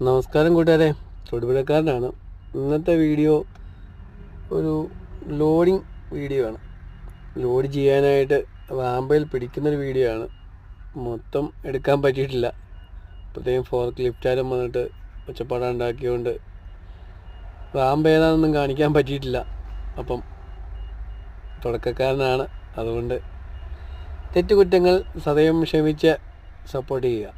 നമസ്കാരം കൂട്ടുകാരെ, തൊടുപുഴക്കാരനാണ്. ഇന്നത്തെ വീഡിയോ ഒരു ലോഡിങ് വീഡിയോ ആണ്. ലോഡ് ചെയ്യാനായിട്ട് റാമ്പയിൽ പിടിക്കുന്നൊരു വീഡിയോ ആണ്. മൊത്തം എടുക്കാൻ പറ്റിയിട്ടില്ല. പ്രത്യേകം ഫോർക്ക് ലിഫ്റ്റാരും വന്നിട്ട് ഒച്ചപ്പാടുണ്ടാക്കിയതുകൊണ്ട് റാമ്പ് ഏതാണെന്നൊന്നും കാണിക്കാൻ പറ്റിയിട്ടില്ല. അപ്പം തുടക്കക്കാരനാണ്, അതുകൊണ്ട് തെറ്റുകുറ്റങ്ങൾ സദയം ക്ഷമിച്ച് സപ്പോർട്ട് ചെയ്യുക.